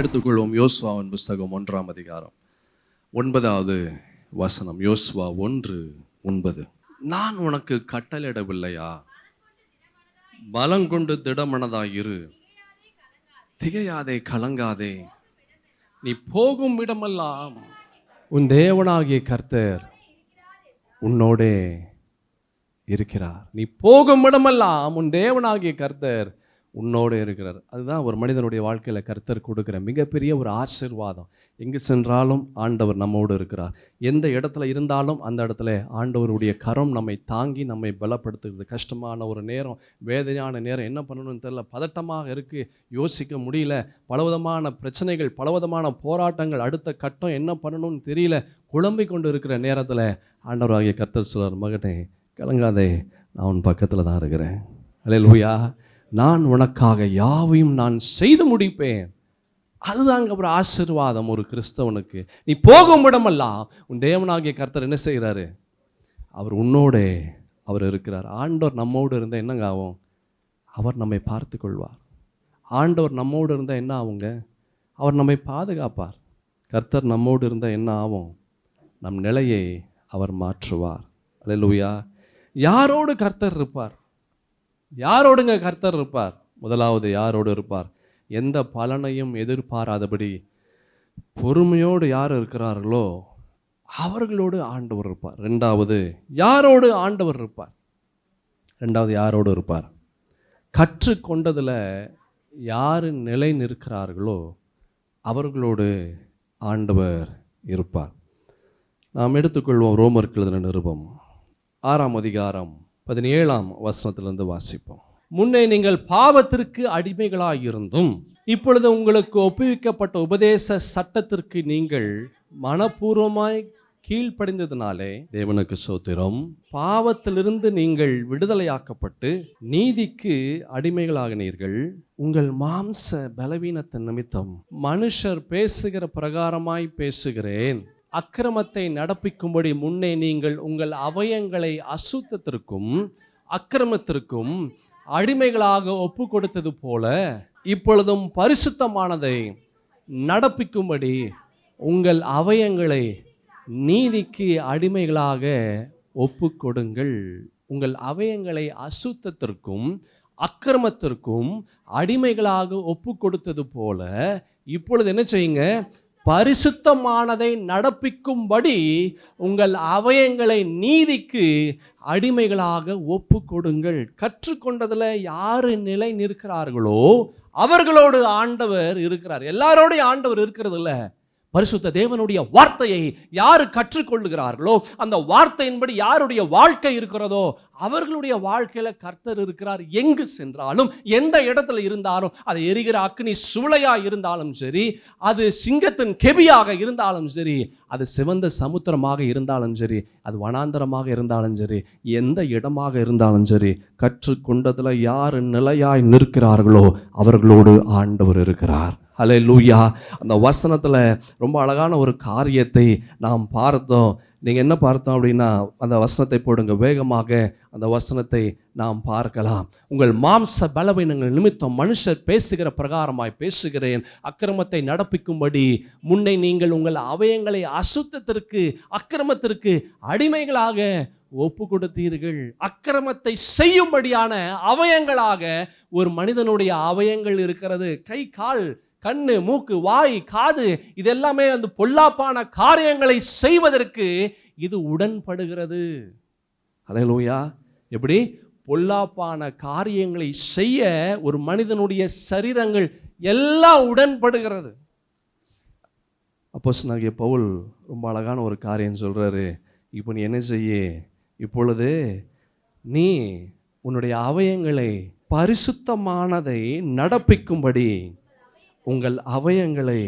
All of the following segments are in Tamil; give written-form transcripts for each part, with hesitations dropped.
எடுத்துக்கொள்வோம். யோசுவாவின் புஸ்தகம் 1ஆம் அதிகாரம் 9வது வசனம். யோசுவா 1:9. நான் உனக்கு கட்டளையிடவில்லையா? பலங்கொண்டு திடமனதாயிரு, திகையாதே, கலங்காதே. நீ போகும் இடமெல்லாம் உன் தேவனாகிய கர்த்தர் உன்னோடே இருக்கிறார். நீ போகும் இடமெல்லாம் உன் தேவனாகிய கர்த்தர் உன்னோடு இருக்கிறார். அதுதான் ஒரு மனிதனுடைய வாழ்க்கையில் கர்த்தர் கொடுக்குற மிகப்பெரிய ஒரு ஆசீர்வாதம். எங்கு சென்றாலும் ஆண்டவர் நம்மோடு இருக்கிறார். எந்த இடத்துல இருந்தாலும் அந்த இடத்துல ஆண்டவருடைய கரம் நம்மை தாங்கி நம்மை பலப்படுத்துகிறது. கஷ்டமான ஒரு நேரம், வேதனையான நேரம், என்ன பண்ணணும்னு தெரியல, பதட்டமாக இருக்குது, யோசிக்க முடியல, பலவிதமான பிரச்சனைகள், பலவிதமான போராட்டங்கள், அடுத்த கட்டம் என்ன பண்ணணும்னு தெரியல, குழம்பிக் கொண்டு இருக்கிற நேரத்தில் ஆண்டவராகிய கர்த்தர் சொல்றார், மகனே கலங்காதே, நான் உன் பக்கத்தில் தான் இருக்கிறேன். அல்லேலூயா. நான் உனக்காக யாவையும் நான் செய்து முடிப்பேன். அதுதாங்க ஒரு ஆசீர்வாதம் ஒரு கிறிஸ்தவனுக்கு. நீ போகும் இடமெல்லாம் உன் தேவனாகிய கர்த்தர் என்ன செய்கிறாரு? அவர் உன்னோடே அவர் இருக்கிறார். ஆண்டவர் நம்மோடு இருந்தால் என்னங்க ஆகும்? அவர் நம்மை பார்த்து கொள்வார். ஆண்டவர் நம்மோடு இருந்தால் என்ன ஆகுங்க? அவர் நம்மை பாதுகாப்பார். கர்த்தர் நம்மோடு இருந்தால் என்ன ஆகும்? நம் நிலையை அவர் மாற்றுவார். அல்லேலூயா. யாரோடு கர்த்தர் இருப்பார்? யாரோடுங்க கர்த்தர் இருப்பார்? முதலாவது யாரோடு இருப்பார்? எந்த பலனையும் எதிர்பாராதபடி பொறுமையோடு யார் இருக்கிறார்களோ அவர்களோடு ஆண்டவர் இருப்பார். ரெண்டாவது யாரோடு ஆண்டவர் இருப்பார்? ரெண்டாவது யாரோடு இருப்பார்? கற்றுக்கொண்டதில் யார் நிலை நிற்கிறார்களோ அவர்களோடு ஆண்டவர் இருப்பார். நாம் எடுத்துக்கொள்வோம் ரோமருக்கு எழுதின நிருபம் 6ஆம் அதிகாரம் 17ஆம் வசனத்திலிருந்து வாசிப்போம். முன்னே நீங்கள் பாவத்திற்கு அடிமைகளாயிருந்தும் இப்பொழுது உங்களுக்கு ஒப்புவிக்கப்பட்ட உபதேச சட்டத்திற்கு நீங்கள் மனப்பூர்வமாய் கீழ்ப்படிந்ததினாலே தேவனுக்கு ஸ்தோத்திரம். பாவத்திலிருந்து நீங்கள் விடுதலையாக்கப்பட்டு நீதிக்கு அடிமைகளாகினீர்கள். உங்கள் மாம்ச பலவீனத்தின் நிமித்தம் மனுஷர் பேசுகிற பிரகாரமாய் பேசுகிறேன். அக்கிரமத்தை நடப்பிக்கும்படி முன்னே நீங்கள் உங்கள் அவயங்களை அசுத்தத்திற்கும் அக்கிரமத்திற்கும் அடிமைகளாக ஒப்பு கொடுத்தது போல இப்பொழுதும் பரிசுத்தமானதை நடப்பிக்கும்படி உங்கள் அவயங்களை நீதிக்கு அடிமைகளாக ஒப்பு கொடுங்கள். உங்கள் அவயங்களை அசுத்தத்திற்கும் அக்கிரமத்திற்கும் அடிமைகளாக ஒப்பு கொடுத்தது போல இப்பொழுது என்ன செய்யுங்க? பரிசுத்தமானதை நடப்பிக்கும்படி உங்கள் அவயங்களை நீதிக்கு அடிமைகளாக ஒப்பு கொடுங்கள். கற்றுக்கொண்டதில் யார் நிலை நிற்கிறார்களோ அவர்களோடு ஆண்டவர் இருக்கிறார். எல்லாரோடையும் ஆண்டவர் இருக்கிறது இல்லை. பரிசுத்த தேவனுடைய வார்த்தையை யாரு கற்றுக்கொள்ளுகிறார்களோ அந்த வார்த்தையின்படி யாருடைய வாழ்க்கை இருக்கிறதோ அவர்களுடைய வாழ்க்கையில கர்த்தர் இருக்கிறார். எங்கு சென்றாலும் எந்த இடத்துல இருந்தாலும், அது எரிகிற அக்னி சூளையா இருந்தாலும் சரி, அது சிங்கத்தின் கெபியாக இருந்தாலும் சரி, அது சிவந்த சமுத்திரமாக இருந்தாலும் சரி, அது வனாந்தரமாக இருந்தாலும் சரி, எந்த இடமாக இருந்தாலும் சரி, கற்றுக்கொண்டதுல யார் நிலையாய் நிற்கிறார்களோ அவர்களோடு ஆண்டவர் இருக்கிறார். அல்லேலூயா. அந்த வசனத்தில் ரொம்ப அழகான ஒரு காரியத்தை நாம் பார்த்தோம். நீங்கள் என்ன பார்த்தோம் அப்படின்னா, அந்த வசனத்தை போடுங்க வேகமாக. அந்த வசனத்தை நாம் பார்க்கலாம். உங்கள் மாம்ச பலவீனங்கள் நிமித்தம் மனுஷர் பேசுகிற பிரகாரமாய் பேசுகிறேன். அக்கிரமத்தை நடப்பிக்கும்படி முன்னே நீங்கள் உங்கள் அவயங்களை அசுத்தத்திற்கு அக்கிரமத்திற்கு அடிமைகளாக ஒப்பு கொடுத்தீர்கள். அக்கிரமத்தை செய்யும்படியான அவயங்களாக ஒரு மனிதனுடைய அவயங்கள் இருக்கிறது. கை, கால், கண்ணு, மூக்கு, வாய், காது, இதெல்லாமே அந்த பொல்லாப்பான காரியங்களை செய்வதற்கு இது உடன்படுகிறது. அல்லேலூயா. எப்படி? பொல்லாப்பான காரியங்களை செய்ய ஒரு மனிதனுடைய சரீரங்கள் எல்லாம் உடன்படுகிறது. அப்போஸ்தலனாகிய பவுல் ரொம்ப அழகான ஒரு காரியம் சொல்றாரு. இப்போ நீ என்ன செய்ய? இப்பொழுது நீ உன்னுடைய அவயங்களை பரிசுத்தமானதை நடப்பிக்கும்படி உங்கள் அவயங்களை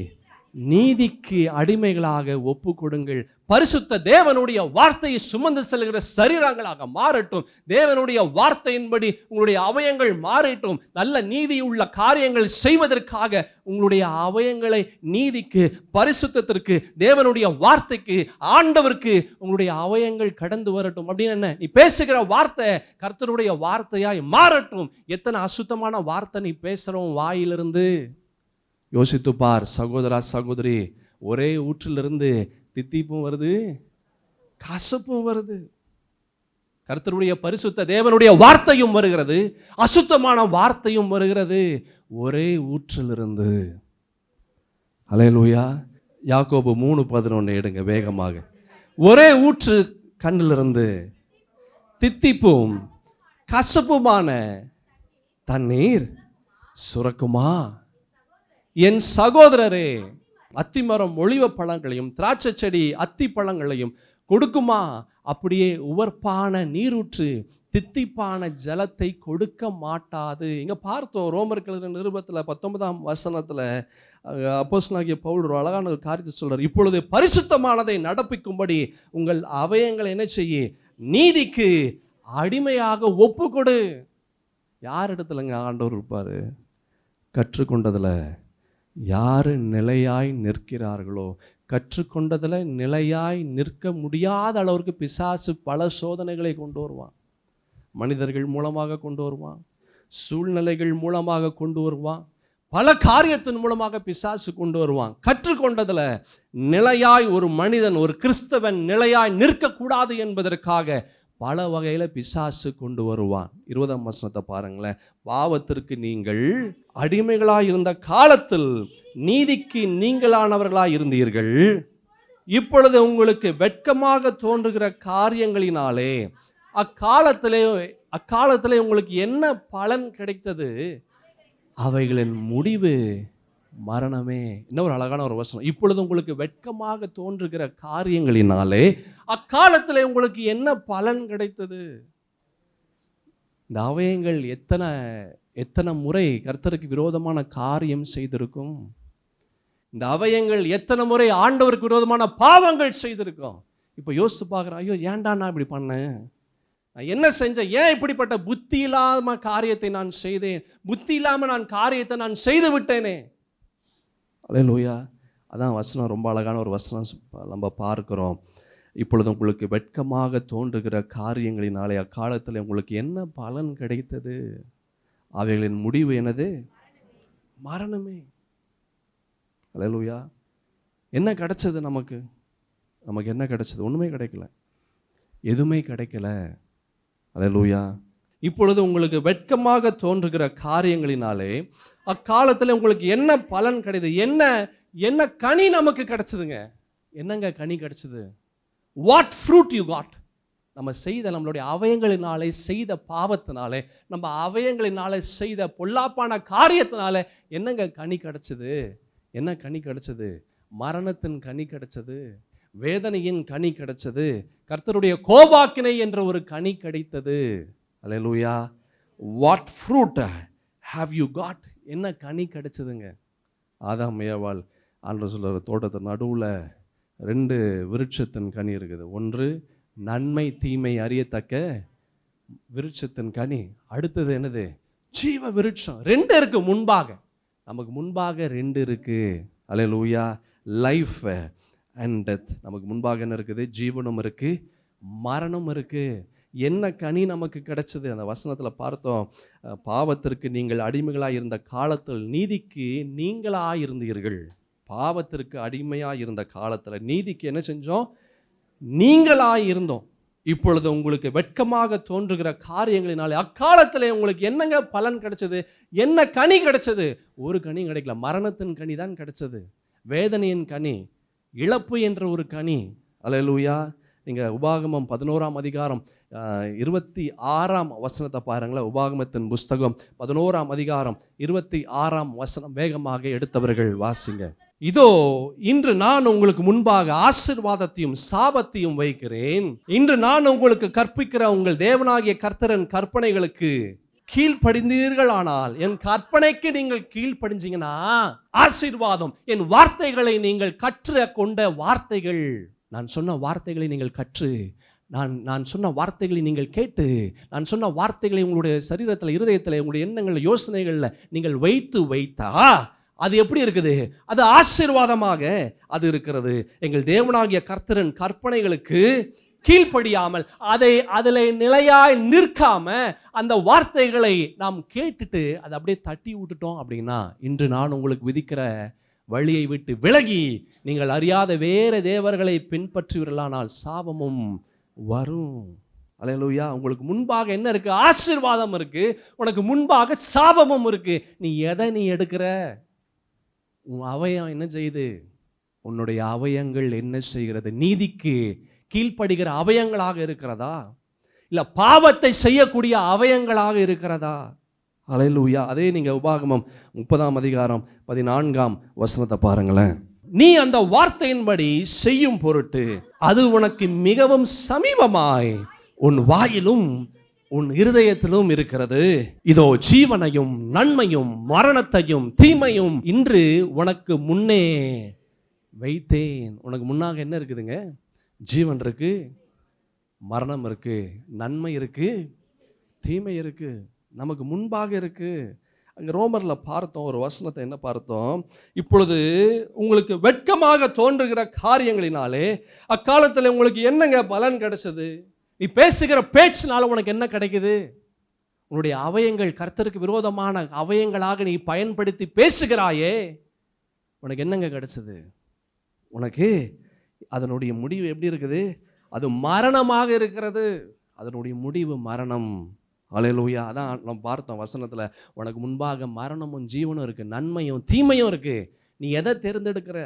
நீதிக்கு அடிமைகளாக ஒப்பு கொடுங்கள். பரிசுத்த தேவனுடைய வார்த்தையை சுமந்து செல்கிற சரீரங்களாக மாறட்டும். தேவனுடைய வார்த்தையின்படி உங்களுடைய அவயங்கள் மாறட்டும். நல்ல நீதியுள்ள காரியங்கள் செய்வதற்காக உங்களுடைய அவயங்களை நீதிக்கு, பரிசுத்தத்திற்கு, தேவனுடைய வார்த்தைக்கு, ஆண்டவருக்கு உங்களுடைய அவயங்கள் கடந்து வரட்டும். அப்படின்னு என்ன? நீ பேசுகிற வார்த்தை கர்த்தருடைய வார்த்தையாய் மாறட்டும். எத்தனை அசுத்தமான வார்த்தை நீ பேசுறோம் வாயிலிருந்து. யோசித்து பார் சகோதரா சகோதரி, ஒரே ஊற்றிலிருந்து தித்திப்பும் வருது, கசப்பும் வருது. கர்த்தருடைய பரிசுத்த தேவனுடைய வார்த்தையும் வருகிறது, அசுத்தமான வார்த்தையும் வருகிறது, ஒரே ஊற்றிலிருந்து. அல்லேலூயா. யாக்கோபு 3:11 எடுங்க வேகமாக. ஒரே ஊற்று கண்ணிலிருந்து தித்திப்பும் கசப்புமான தண்ணீர் சுரக்குமா? என் சகோதரரே, அத்திமரம் ஒலிவ பழங்களையும் திராட்சை செடி அத்தி பழங்களையும் கொடுக்குமா? அப்படியே உவர்ப்பான நீரூற்று தித்திப்பான ஜலத்தை கொடுக்க மாட்டாது. இங்க பார்த்தோம் ரோமர்கள் நிருபத்தில் 19ஆம் வசனத்துல அப்போஸ்தலனாகிய பவுல் ஒரு அழகான ஒரு காரியத்தை சொல்றார். இப்பொழுது பரிசுத்தமானதை நடப்பிக்கும்படி உங்கள் அவயங்களை என்ன செய்ய? நீதிக்கு அடிமையாக ஒப்பு கொடு. யார் இடத்துலங்க ஆண்டவர் இருப்பாரு? கற்றுக்கொண்டதுல யாரு நிலையாய் நிற்கிறார்களோ, கற்றுக்கொண்டதுல நிலையாய் நிற்க முடியாத அளவிற்கு பிசாசு பல சோதனைகளை கொண்டு வருவான். மனிதர்கள் மூலமாக கொண்டு வருவான், சூழ்நிலைகள் மூலமாக கொண்டு வருவான், பல காரியத்தின் மூலமாக பிசாசு கொண்டு வருவான். கற்றுக்கொண்டதுல நிலையாய் ஒரு மனிதன், ஒரு கிறிஸ்தவன் நிலையாய் நிற்கக்கூடாது என்பதற்காக பல வகையில பிசாசு கொண்டு வருவான். 20ஆம் வசனத்தை பாருங்களேன். பாவத்திற்கு நீங்கள் அடிமைகளாய் இருந்த காலத்தில் நீதிக்கு நீங்களானவர்களாய் இருந்தீர்கள். இப்பொழுது உங்களுக்கு வெட்கமாக தோன்றுகிற காரியங்களினாலே அக்காலத்திலே உங்களுக்கு என்ன பலன் கிடைத்தது? அவைகளின் முடிவு மரணமே. இன்னொரு அழகான ஒரு வசனம். இப்பொழுது உங்களுக்கு வெட்கமாக தோன்றுகிற காரியங்களினாலே அக்காலத்திலே உங்களுக்கு என்ன பலன் கிடைத்தது? இந்த அவயங்கள் எத்தனை முறை கர்த்தருக்கு விரோதமான காரியம் செய்திருக்கும்? இந்த அவயங்கள் எத்தனை முறை ஆண்டவருக்கு விரோதமான பாவங்கள் செய்திருக்கும்? இப்போ யோசித்து பார்க்குறேன், ஐயோ ஏன்டா நான் இப்படி பண்ணேன், நான் என்ன செஞ்சேன், ஏன் இப்படிப்பட்ட புத்தி இல்லாம காரியத்தை நான் செய்தேன், புத்தி இல்லாம நான் காரியத்தை நான் செய்து விட்டேனே. அல்லேலூயா. அதான் வசனம், ரொம்ப அழகான ஒரு வசனம் நம்ம பார்க்கிறோம். இப்பொழுது உங்களுக்கு வெட்கமாக தோன்றுகிற காரியங்களினாலே அக்காலத்தில் உங்களுக்கு என்ன பலன் கிடைத்தது? அவைகளின் முடிவு என்னது? மரணமே. அல்லேலூயா. என்ன கிடைச்சது நமக்கு? நமக்கு என்ன கிடைச்சது? ஒண்ணுமே கிடைக்கல, எதுவுமே கிடைக்கல. அல்லேலூயா. இப்பொழுது உங்களுக்கு வெட்கமாக தோன்றுகிற காரியங்களினாலே அக்காலத்தில் உங்களுக்கு என்ன பலன் கிடைத்தது? என்ன கனி நமக்கு கிடைச்சதுங்க? என்னங்க கனி கிடைச்சது? What fruit you got? நம்ம செய்த நம்மளுடைய அவயங்களினாலே செய்த பாவத்தினாலே, நம்ம அவயங்களினாலே செய்த பொல்லாப்பான காரியத்தினாலே என்னங்க கனி கிடைச்சது? என்ன கனி கிடைச்சது? மரணத்தின் கனி கிடைச்சது, வேதனையின் கனி கிடைச்சது, கர்த்தருடைய கோபாக்கினை என்ற ஒரு கனி கிடைத்தது. Hallelujah. What fruit have you got? என்ன கனி கிடைச்சதுங்க? ஆதாம் ஏவாள் ஆண்டவர் சொல்ற தோட்டத்தின் நடுவில் 2 விருட்சத்தின் கனி இருக்குது. ஒன்று நன்மை தீமை அறியத்தக்க விருட்சத்தின் கனி, அடுத்தது என்னது? ஜீவ விருட்சம். 2 இருக்கு முன்பாக, நமக்கு முன்பாக 2 இருக்கு. அல்லேலூயா. Life and death. நமக்கு முன்பாக என்ன இருக்குது? ஜீவனும் இருக்கு, மரணம் இருக்கு. என்ன கனி நமக்கு கிடைச்சது? அந்த வசனத்தில் பார்த்தோம், பாவத்திற்கு நீங்கள் அடிமைகளாக இருந்த காலத்தில் நீதிக்கு நீங்களாக இருந்தீர்கள். பாவத்திற்கு அடிமையாக இருந்த காலத்தில் நீதிக்கு என்ன செஞ்சோம்? நீங்களாக இருந்தோம். இப்பொழுது உங்களுக்கு வெட்கமாக தோன்றுகிற காரியங்களினாலே அக்காலத்தில் உங்களுக்கு என்னங்க பலன் கிடைச்சது? என்ன கனி கிடைச்சது? ஒரு கனி கிடைக்கல. மரணத்தின் கனி தான் கிடைச்சது, வேதனையின் கனி, இழப்பு என்ற ஒரு கனி. அல்லேலூயா. நீங்கள் உபாகமம் 11ஆம் அதிகாரம் 26ஆம் வசனத்தை பாருங்களேன். உபாகமத்தின் புஸ்தகம் 11ஆம் அதிகாரம் 26ஆம் வசனம். வேகமாக எடுத்தவர்கள் வாசிங்க. இதோ இன்று நான் உங்களுக்கு முன்பாக ஆசீர்வாதத்தையும் சாபத்தையும் வைக்கிறேன். இன்று நான் உங்களுக்கு கற்பிக்கிற உங்கள் தேவனாகிய கர்த்தரின் கற்பனைகளுக்கு கீழ்ப்படிந்தீர்கள் ஆனால், என் கற்பனைக்கு நீங்கள் கீழ்ப்படிஞ்சீங்கன்னா ஆசீர்வாதம். என் வார்த்தைகளை நீங்கள் கற்று கொண்ட வார்த்தைகள், நான் சொன்ன வார்த்தைகளை நீங்கள் கற்று, நான் சொன்ன வார்த்தைகளை நீங்கள் கேட்டு, நான் சொன்ன வார்த்தைகளை உங்களுடைய சரீரத்தில், இருதயத்தில், உங்களுடைய எண்ணங்களில், யோசனைகளில் நீங்கள் வைத்தா அது எப்படி இருக்குது? அது ஆசீர்வாதமாக அது இருக்கிறது. எங்கள் தேவனாகிய கர்த்தரின் கற்பனைகளுக்கு கீழ்ப்படியாமல் அதில் நிலையாய் நிற்காம அந்த வார்த்தைகளை நாம் கேட்டுட்டு அதை அப்படியே தட்டி விட்டுட்டோம் அப்படின்னா, இன்று நான் உங்களுக்கு விதிக்கிற வழியை விட்டு விலகி நீங்கள் அறியாத வேற தேவர்களை பின்பற்றுவீர்களானால் சாபமும் வரும். அல்லேலூயா. உங்களுக்கு முன்பாக என்ன இருக்கு? ஆசீர்வாதம் இருக்கு, உனக்கு முன்பாக சாபமும் இருக்கு. நீ எதை எடுக்கிற? உன் அவயம் என்ன செய்யுது? உன்னுடைய அவயங்கள் என்ன செய்கிறது? நீதிக்கு கீழ்ப்படுகிற அவயங்களாக இருக்கிறதா, இல்ல பாவத்தை செய்யக்கூடிய அவயங்களாக இருக்கிறதா? அல்லேலூயா. அதே நீங்க உபாகமம் 30:14 பாருங்களேன். நீ அந்த வார்த்தையின்படி செய்யும் பொருட்டு அது உனக்கு மிகவும் சமீபமாய் உன் வாயிலும் உன் இருதயத்திலும் இருக்கிறது. இதோ ஜீவனையும் நன்மையும் மரணத்தையும் தீமையும் இன்று உனக்கு முன்னே வைத்தேன். உனக்கு முன்னாக என்ன இருக்குதுங்க? ஜீவன் இருக்கு, மரணம் இருக்கு, நன்மை இருக்கு, தீமை இருக்கு, நமக்கு முன்பாக இருக்கு. அங்கே ரோமர்ல பார்த்தோம் ஒரு வசனத்தை, என்ன பார்த்தோம்? இப்பொழுது உங்களுக்கு வெட்கமாக தோன்றுகிற காரியங்களினாலே அக்காலத்தில் உங்களுக்கு என்னங்க பலன் கிடைச்சது? நீ பேசுகிற பேச்சினால உனக்கு என்ன கிடைக்குது? உன்னுடைய அவயங்கள் கர்த்தருக்கு விரோதமான அவயங்களாக நீ பயன்படுத்தி பேசுகிறாயே, உனக்கு என்னங்க கிடைச்சது? உனக்கு அதனுடைய முடிவு எப்படி இருக்குது? அது மரணமாக இருக்கிறது. அதனுடைய முடிவு மரணம். அல்லேலூயா. அதான் நம்ம பார்த்தோம் வசனத்தில், உனக்கு முன்பாக மரணமும் ஜீவனும் இருக்கு, நன்மையும் தீமையும் இருக்கு. நீ எதை தேர்ந்தெடுக்கிற?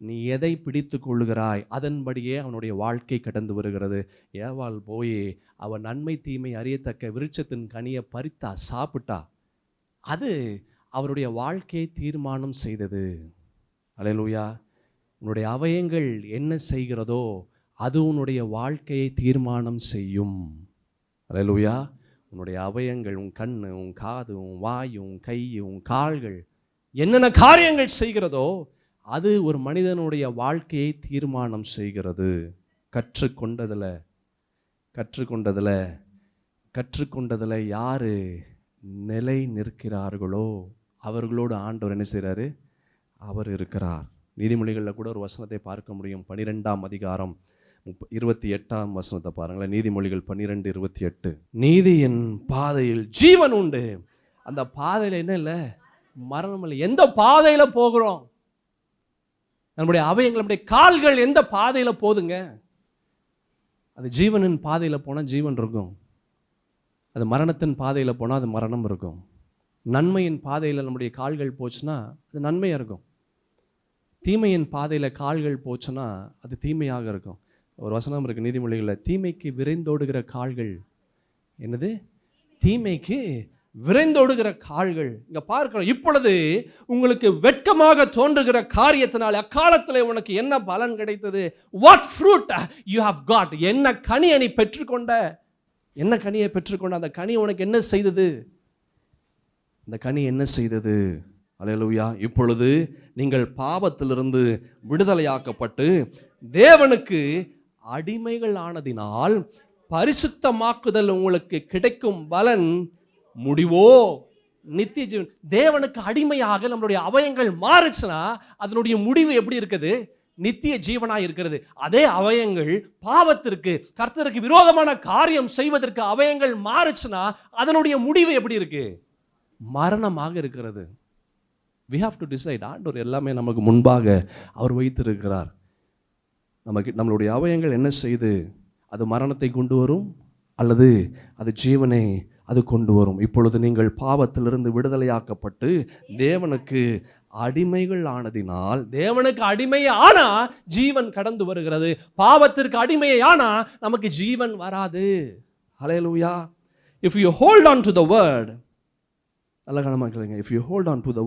நீ எதை பிடித்து கொள்ளுகிறாய்? அதன்படியே அவனுடைய வாழ்க்கை கடந்து வருகிறது. ஏவாள் போய் அவன் நன்மை தீமை அறியத்தக்க விருட்சத்தின் கனியை பறித்தா, சாப்பிட்டா. அது அவருடைய வாழ்க்கையை தீர்மானம் செய்தது. அல்லேலூயா. உன்னுடைய அவயங்கள் என்ன செய்கிறதோ அது உன்னுடைய வாழ்க்கையை தீர்மானம் செய்யும். அல்லேலூயா. உன்னுடைய அவயங்கள், உன் கண்ணு, உன் காது, உன் வாய், உன் கை, உன் கால்கள் என்னென்ன காரியங்கள் செய்கிறதோ அது ஒரு மனிதனுடைய வாழ்க்கையை தீர்மானம் செய்கிறது. கற்றுக்கொண்டதில் யாரு நிலை நிற்கிறார்களோ அவர்களோடு ஆண்டவர் என்ன செய்கிறாரு? அவர் இருக்கிறார். நீதிமொழிகளில் கூட ஒரு வசனத்தை பார்க்க முடியும். 12:28 பாருங்களேன். நீதிமொழிகள் 12:28. நீதியின் பாதையில் ஜீவன் உண்டு. அந்த பாதையில் என்ன இல்லை? மரணம் இல்லை. எந்த பாதையில போகிறோம்? நம்முடைய அவயங்கள், நம்முடைய கால்கள் எந்த பாதையில போதுங்க? அது ஜீவனின் பாதையில போனால் ஜீவன் இருக்கும், அது மரணத்தின் பாதையில போனால் அது மரணம் இருக்கும். நன்மையின் பாதையில நம்முடைய கால்கள் போச்சுன்னா அது நன்மையாக இருக்கும். தீமையின் பாதையில கால்கள் போச்சுன்னா அது தீமையாக இருக்கும். ஒரு வசனம் இருக்கு நீதிமொழிகளில், தீமைக்கு விரைந்தோடுகிற கால்கள் என்னது? தீமைக்கு விரைந்தோடுகிற கால்கள். இங்க பார்க்கிறோம். இப்பொழுது உங்களுக்கு வெட்கமாக தோன்றுகிற காரியத்தினால் அக்காலத்தில் உனக்கு என்ன பலன் கிடைத்தது? What fruit you have got? என்ன கனியை நீ பெற்றுக்கொண்ட? என்ன கனியை பெற்றுக்கொண்ட? அந்த கனி உனக்கு என்ன செய்தது? அந்த கனி என்ன செய்தது? அல்லேலூயா. இப்பொழுது நீங்கள் பாவத்திலிருந்து விடுதலையாக்கப்பட்டு தேவனுக்கு அடிமைகள் ஆனதினால் பரிசுத்தமாக்குதல் உங்களுக்கு கிடைக்கும் பலன் முடிவோ நித்திய ஜீவன். தேவனுக்கு அடிமையாக நம்மளுடைய அவயங்கள் மாறுச்சுன்னா அதனுடைய முடிவு எப்படி இருக்குது? நித்திய ஜீவனாய் இருக்கிறது. அதே அவயங்கள் பாவத்திற்கு, கர்த்தருக்கு விரோதமான காரியம் செய்வதற்கு அவயங்கள் மாறுச்சுன்னா அதனுடைய முடிவு எப்படி இருக்கு? மரணமாக இருக்கிறது. we have to decide. ஆண்டவர் எல்லாமே நமக்கு முன்பாக அவர் வைத்திருக்கிறார். நம்மளுடைய அவயங்கள் என்ன செய்து அது மரணத்தை கொண்டு வரும் அல்லது அது ஜீவனை அது கொண்டு வரும். இப்பொழுது நீங்கள் பாவத்திலிருந்து விடுதலையாக்கப்பட்டு தேவனுக்கு அடிமைகள் ஆனதினால், தேவனுக்கு அடிமையை ஆனா ஜீவன் கடந்து வருகிறது. பாவத்திற்கு அடிமையை ஆனா நமக்கு ஜீவன் வராது. ஹல்லேலூயா. if you hold on to the word, if you hold on to the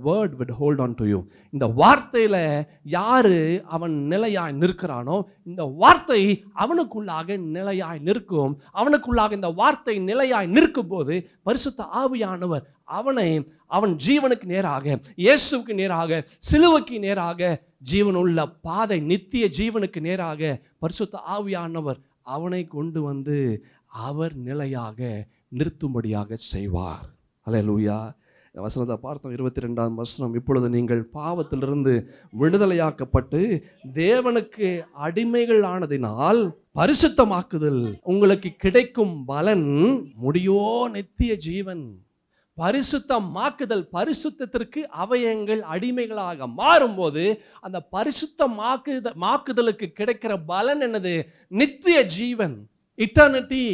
word will hold on to you. இந்த வார்த்தையில யாரு அவன் நிலையாய் நிற்கிறானோ இந்த வார்த்தை அவனுக்குள்ளாக நிலையாய் நிற்கும். அவனுக்குள்ளாக இந்த வார்த்தை நிலையாய் நிற்கும் போது பரிசுத்த ஆவியானவர் அவன் ஜீவனுக்கு நேராக, இயேசுவுக்கு நேராக, சிலுவைக்கு நேராக, ஜீவனுள்ள பாதை நித்திய ஜீவனுக்கு நேராக பரிசுத்த ஆவியானவர் அவனை கொண்டு வந்து அவர் நிலையாக நிறுத்தும்படியாக செய்வார். அல்லேலூயா. வசனத்தை பார்த்தோம், 22ஆம் வசனம். இப்பொழுது நீங்கள் பாவத்திலிருந்து விடுதலையாக்கப்பட்டு தேவனுக்கு அடிமைகள் ஆனதினால் பரிசுத்தமாக்குதல் உங்களுக்கு கிடைக்கும் பலன் முடியோ நித்திய ஜீவன். பரிசுத்தமாக்குதல், பரிசுத்தத்திற்கு அவயங்கள் அடிமைகளாக மாறும்போது அந்த பரிசுத்தமாக்குதலுக்கு கிடைக்கிற பலன் என்னது? நித்திய ஜீவன், இட்டர்னிட்டி.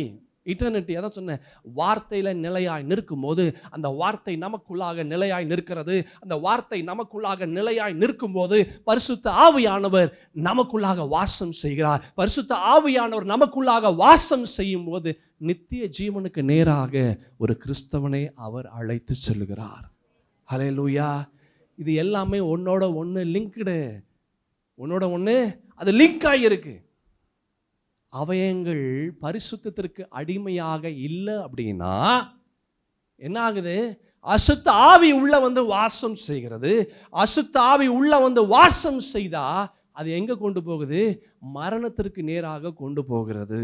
அதான் சொன்னேன், வார்த்தையில நிலையாய் நிற்கும் போது அந்த வார்த்தை நமக்குள்ளாக நிலையாய் நிற்கிறது. அந்த வார்த்தை நமக்குள்ளாக நிலையாய் நிற்கும் போது பரிசுத்த ஆவியானவர் நமக்குள்ளாக வாசம் செய்கிறார். பரிசுத்த ஆவியானவர் நமக்குள்ளாக வாசம் செய்யும் போது நித்திய ஜீவனுக்கு நேராக ஒரு கிறிஸ்தவனை அவர் அழைத்து செல்கிறார். ஹல்லேலூயா. இது எல்லாமே ஒன்னோட ஒன்று லிங்க்டு, ஒன்னோட ஒன்று அது லிங்க் ஆகியிருக்கு. அவயங்கள் பரிசுத்தத்திற்கு அடிமையாக இல்லை அப்படின்னா என்ன ஆகுது? அசுத்த ஆவி உள்ள வந்து வாசம் செய்கிறது. அசுத்த ஆவி உள்ள வந்து வாசம் செய்தா அது எங்க கொண்டு போகுது? மரணத்திற்கு நேராக கொண்டு போகிறது.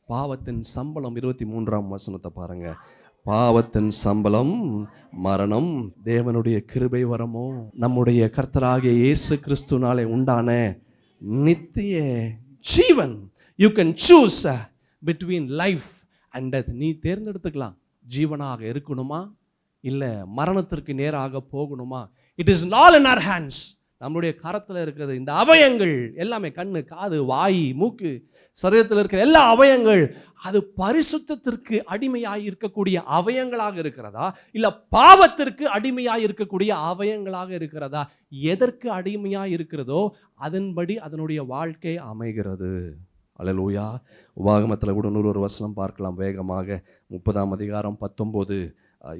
பாவத்தின் சம்பளம், 23ஆம் வசனத்தை பாருங்க. பாவத்தின் சம்பளம் மரணம், தேவனுடைய கிருபை வரமோ நம்முடைய கர்த்தராகிய இயேசு கிறிஸ்துவினாலே உண்டான நித்திய ஜீவன். You can choose between life and death. நீ தேர்ந்தெடுத்துக்கலாம், ஜீவனாக இருக்கணுமா இல்லை மரணத்திற்கு நேராக போகணுமா. It is all in our hands. நம்முடைய கரத்தில் இருக்கிறது இந்த அவயங்கள் எல்லாமே, கண்ணு, காது, வாய், மூக்கு, சரீரத்தில் இருக்கிற எல்லா அவயங்கள் அது பரிசுத்தத்திற்கு அடிமையாய் இருக்கக்கூடிய அவயங்களாக இருக்கிறதா இல்லை பாவத்திற்கு அடிமையாய் இருக்கக்கூடிய அவயங்களாக இருக்கிறதா? எதற்கு அடிமையாய் இருக்கிறதோ அதன்படி அதனுடைய வாழ்க்கை அமைகிறது. அல்லேலூயா. உபாகமத்தில் கூட ஒரு வசனம் பார்க்கலாம் வேகமாக. 30ஆம் அதிகாரம் 19,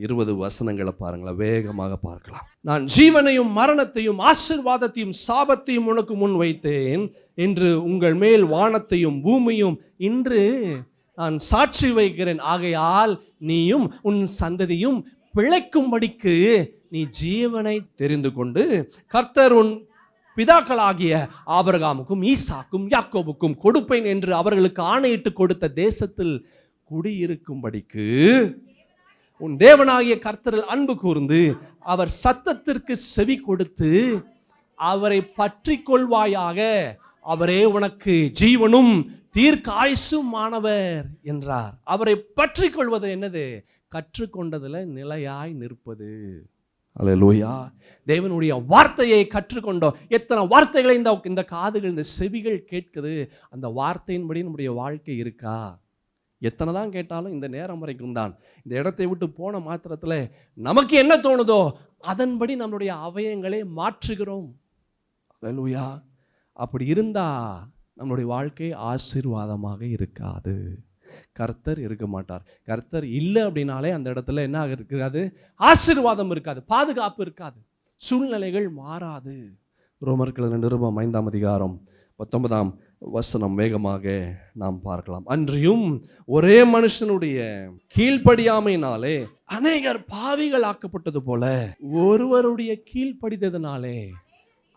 20 வசனங்களை பாருங்களேன், வேகமாக பார்க்கலாம். நான் ஜீவனையும் மரணத்தையும் ஆசீர்வாதத்தையும் சாபத்தையும் உனக்கு முன் வைத்தேன் என்று உங்கள் மேல் வானத்தையும் பூமியும் இன்று நான் சாட்சி வைக்கிறேன். ஆகையால் நீயும் உன் சந்ததியும் பிழைக்கும்படிக்கு நீ ஜீவனை தெரிந்து கொண்டு கர்த்தர் உன் பிதாக்களாகிய ஆபிரகாமுக்கும் ஈசாக்கும் யாக்கோபுக்கும் கொடுப்பேன் என்று அவர்களுக்கு ஆணையிட்டு கொடுத்த தேசத்தில் குடியிருக்கும்படிக்கு உன் தேவனாகிய கர்த்தரில் அன்பு கூர்ந்து அவர் சத்தத்திற்கு செவி கொடுத்து அவரை பற்றி கொள்வாயாக. அவரே உனக்கு ஜீவனும் தீர்க்காயுசுமானவர் என்றார். அவரை பற்றி கொள்வது என்னது? கற்றுக்கொண்டதுல நிலையாய் நிற்பது. அல்லேலூயா. தேவனுடைய வார்த்தையை கற்றுக்கொண்டோம். எத்தனை வார்த்தைகளை இந்த காதுகள், இந்த செவிகள் கேட்குது. அந்த வார்த்தையின்படி நம்முடைய வாழ்க்கை இருக்கா? எத்தனை தான் கேட்டாலும் இந்த நேரம் வரைக்கும் தான். இந்த இடத்தை விட்டு போன மாத்திரத்தில் நமக்கு என்ன தோணுதோ அதன்படி நம்முடைய அவயங்களை மாற்றுகிறோம். அல்லேலூயா. அப்படி இருந்தா நம்மளுடைய வாழ்க்கை ஆசீர்வாதமாக இருக்காது. கர்த்தர் இருக்க மாட்டார். கர்த்தர் இல்லை அப்படின்னாலே அந்த இடத்துல என்ன இருக்காது? ஆசீர்வாதம் இருக்காது, பாதுகாப்பு இருக்காது, சூழ்நிலைகள் மாறாது. ரோமர்கள் நிருபம் 5ஆம் அதிகாரம் 19ஆம் வசனம் வேகமாக நாம் பார்க்கலாம். அன்றியும் ஒரே மனுஷனுடைய கீழ்ப்படியாமையினாலே அநேகர் பாவிகள் ஆக்கப்பட்டது போல ஒருவருடைய கீழ்ப்படிதனாலே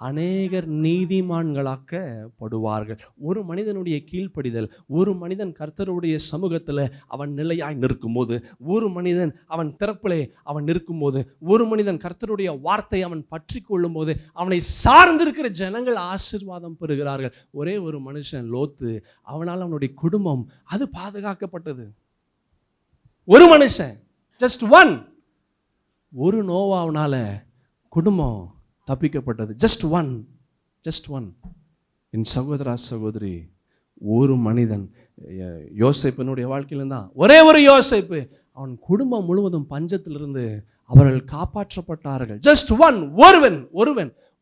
அநேகர் நீதிமான்களாக்கப்படுவார்கள். ஒரு மனிதனுடைய கீழ்ப்படிதல், ஒரு மனிதன் கர்த்தருடைய சமூகத்தில் அவன் நிலையாய் நிற்கும்போது, ஒரு மனிதன் அவன் திறப்பிலே அவன் நிற்கும்போது, ஒரு மனிதன் கர்த்தருடைய வார்த்தை அவன் பற்றி கொள்ளும் போது அவனை சார்ந்திருக்கிற ஜனங்கள் ஆசீர்வாதம் பெறுகிறார்கள். ஒரே ஒரு மனுஷன் லோத்து, அவனால் அவனுடைய குடும்பம் அது பாதுகாக்கப்பட்டது. ஒரு மனுஷன், ஜஸ்ட் ஒன், ஒரு நோவாவனால குடும்பம் தப்பிக்கப்பட்டது. Just one. என் சகோதரா சகோதரி, ஒரு மனிதன், யோசேப்பினுடைய வாழ்க்கையில தான் ஒரே ஒரு யோசேப்பு, அவன் குடும்பம் முழுவதும் பஞ்சத்திலிருந்து அவர்கள் காப்பாற்றப்பட்டார்கள். ஜஸ்ட்